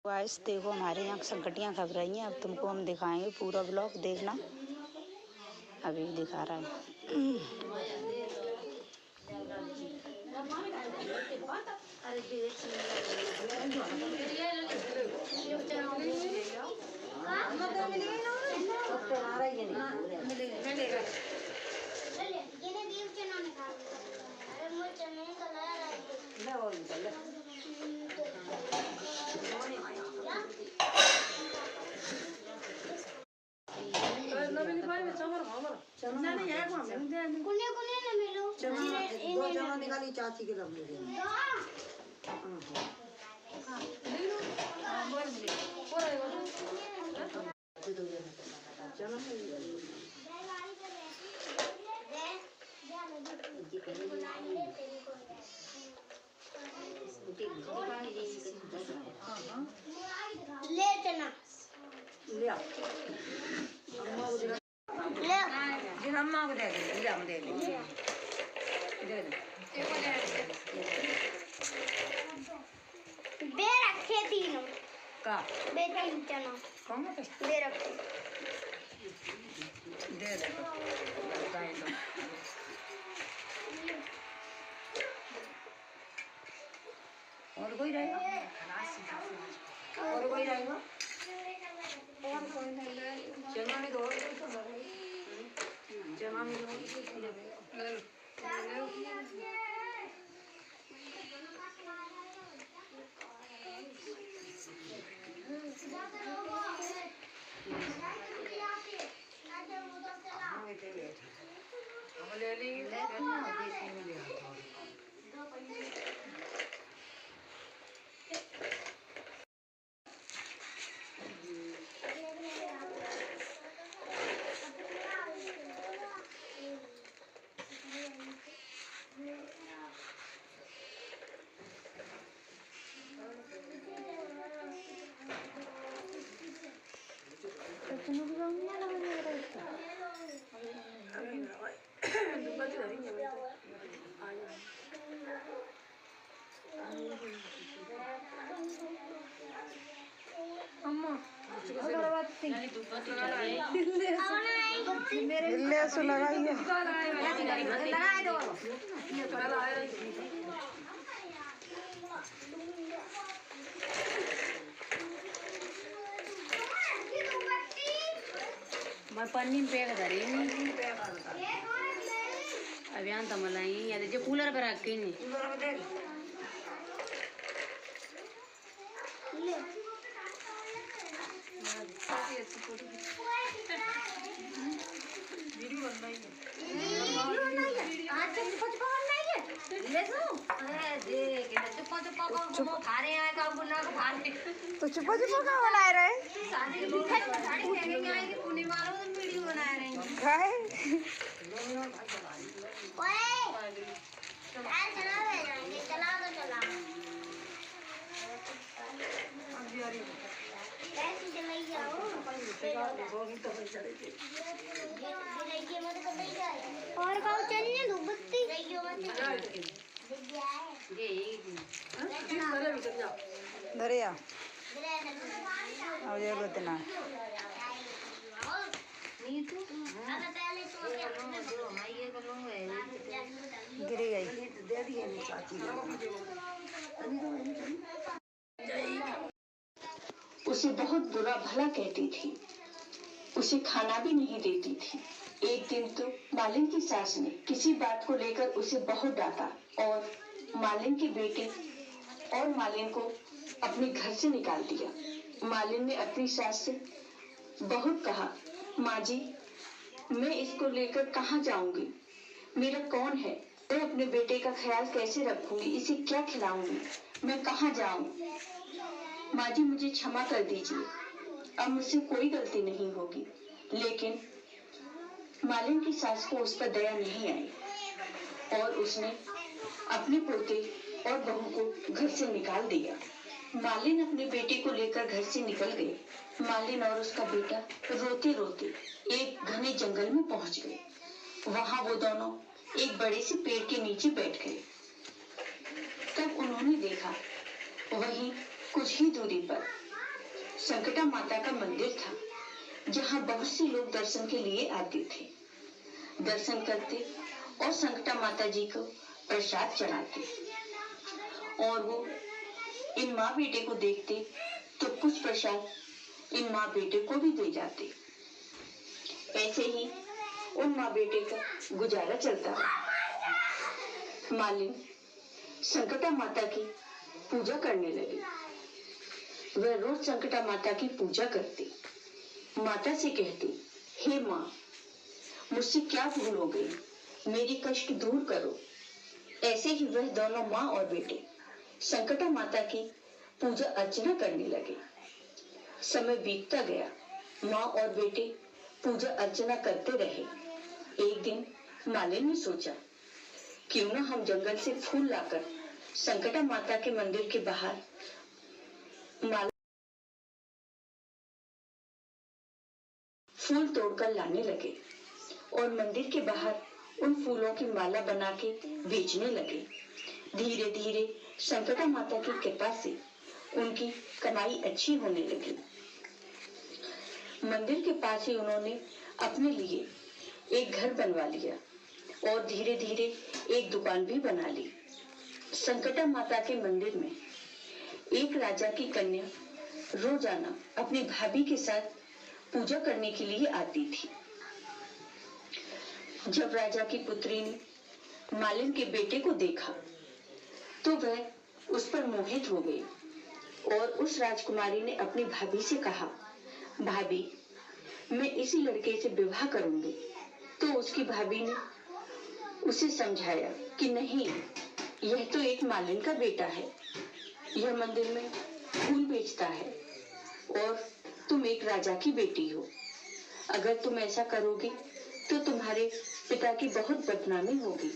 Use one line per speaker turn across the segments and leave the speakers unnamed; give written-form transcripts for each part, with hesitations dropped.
Guys देखो हमारे यहाँ संकटियाँ खप रही हैं। अब तुमको हम दिखाएंगे, पूरा ब्लॉग देखना। अभी दिखा रहा है।
निकाली चाची के रख ले चना ले जिन अम्मा को दे दे हम दे दे बे रखे तीनों का बे तीन चना कौन पे बे रखे दे दे बताएं तो और कोई रहेगा और कोई रहेगा और कोई नहीं रहेगा चना में दो चना में दो ले ली पन्नी पे धरी अभियान तो मलाई या जो कूलर पर रख के नहीं
तो चुपा चुपा का बना रहे
और गाँव चलने दो बत्ती
दरिया और ये बतना गिरी गई
दे दिए चाची
उसे बहुत बुरा भला कहती थी, उसे खाना भी नहीं देती थी। एक दिन तो मालिन की सास ने किसी बात को लेकर उसे बहुत डांटा और मालिन के बेटे और मालिन को अपने घर से निकाल दिया। मालिन ने अपनी सास से बहुत कहा, माँ जी, मैं इसको लेकर कहाँ जाऊंगी? मेरा कौन है? मैं अपने बेटे का ख्याल कैसे रखूंगी? इसे क्या खिलाऊंगी? मैं कहाँ जाऊं? माँ जी, मुझे क्षमा कर दीजिए, अब मुझसे कोई गलती नहीं होगी। लेकिन मालिन की सास को उस पर दया नहीं आई और उसने अपने पोते और बहू को घर से निकाल दिया। मालिन अपने बेटे को लेकर घर से निकल गए। मालिन और उसका बेटा रोते रोते एक घने जंगल में पहुंच गए। वहां वो दोनों एक बड़े से पेड़ के नीचे बैठ गए। तब उन्होंने देखा वहीं कुछ ही दूरी पर संकटा माता का मंदिर था, जहां बहुत से लोग दर्शन के लिए आते थे। दर्शन करते और संकटा माता जी को प्रसाद चढ़ाते और वो इन माँ बेटे को देखते तो कुछ प्रसाद इन माँ बेटे को भी दे जाते। ऐसे ही उन माँ बेटे का गुजारा चलता रहा। मालिन संकटा माता की पूजा करने लगी। वह रोज संकटा माता की पूजा करती, माता से कहती, हे माँ, मुझसे क्या भूल हो गई, मेरी कष्ट दूर करो। ऐसे ही वह दोनों माँ और बेटे संकटा माता की पूजा अर्चना करने लगे। समय बीतता गया, माँ और बेटे पूजा अर्चना करते रहे। एक दिन मालिन ने सोचा, क्यों ना हम जंगल से फूल लाकर संकटा माता के मंदिर के बाहर माला फूल तोड़कर लाने लगे और मंदिर के बाहर उन फूलों की माला बना के बेचने लगे। धीरे धीरे संकटा माता की कृपा से उनकी कमाई अच्छी होने लगी। मंदिर के पास ही उन्होंने अपने लिए एक घर बनवा लिया और धीरे धीरे एक दुकान भी बना ली। संकटा माता के मंदिर में एक राजा की कन्या रोजाना अपनी भाभी के साथ पूजा करने के लिए आती थी। जब राजा की पुत्री ने मालिन के बेटे को देखा तो वह उस पर मोहित हो गई और उस राजकुमारी ने अपनी भाभी से कहा, भाभी, मैं इसी लड़के से विवाह करूंगी। तो उसकी भाभी ने उसे समझाया कि नहीं, यह तो एक मालिन का बेटा है, यह मंदिर में फूल बेचता है और तुम एक राजा की बेटी हो। अगर तुम ऐसा करोगी तो तुम्हारे पिता की बहुत बदनामी होगी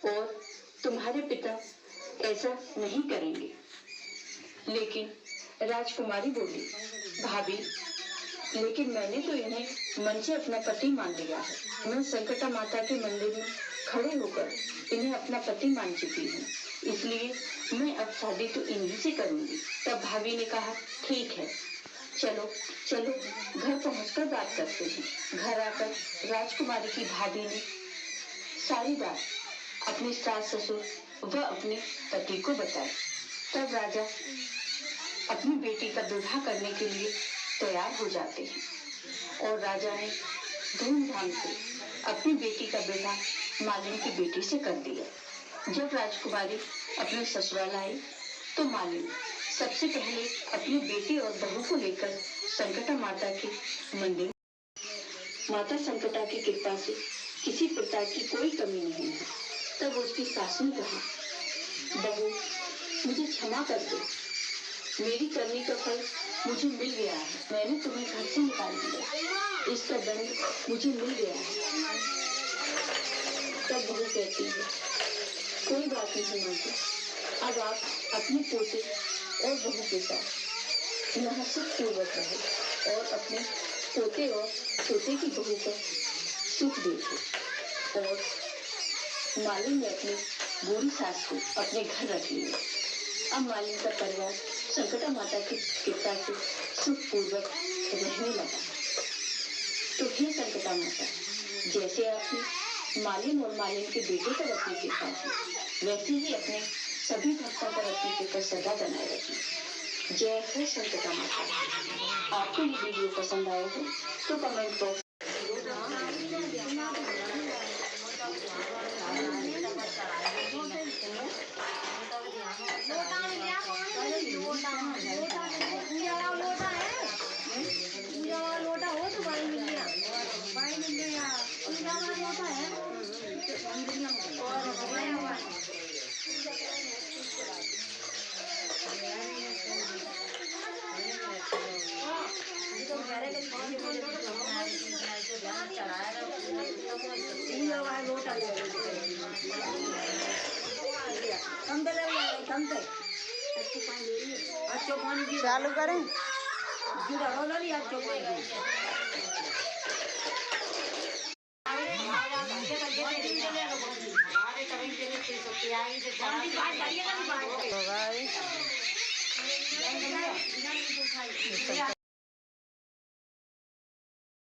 और तुम्हारे पिता ऐसा नहीं करेंगे। लेकिन राजकुमारी बोली, भाभी, लेकिन मैंने तो इन्हें मन से अपना पति मान लिया है। मैं संकटा माता के मंदिर में खड़े होकर इन्हें अपना पति मान चुकी हूँ, इसलिए मैं अब शादी तो इन्हीं से करूंगी। तब भाभी ने कहा, ठीक है, चलो चलो घर पहुंचकर बात करते हैं। घर आकर राजकुमारी की भाभी ने सारी बात अपने सास ससुर व अपने पति को बताई। तब राजा अपनी बेटी का विवाह करने के लिए तैयार हो जाते हैं और राजा ने धूमधाम से अपनी बेटी का विवाह मालिन की बेटी से कर दिया। जब राजकुमारी अपने ससुराल आई तो मालिन सबसे पहले अपनी बेटी और बहू को लेकर संकटा माता के मंदिर। माता संकटा की कृपा से किसी प्रकार की कोई कमी नहीं है। तब उसकी सास ने कहा, बहू, मुझे क्षमा कर दो, मेरी करनी का फल मुझे मिल गया है। मैंने तुम्हें घर से निकाल दिया, इसका दंड मुझे मिल गया है। तब बहू कहती है, कोई बात नहीं माता, अब आप अपने पोते और बहू के साथ यहाँ सुखपूर्वक रहो और अपने पोते और पोते की बहू का सुख देखो। और मालिन ने अपनी बूढ़ी सास को अपने घर रख लिया। अब मालिन का परिवार संकटा माता की कृपा से सुखपूर्वक रहने लगा। तो हे संकटा माता, जैसे आपने मालिन और मालिन के बेटे पर अपनी कृपा की, वैसे ही अपने सभी भक्तों पर अपनी कृपा सदा बनाए रखें। जय हो संकटा माता। आपको ये वीडियो पसंद आया हो तो कमेंट बॉक्स
चालू करें। तो भाई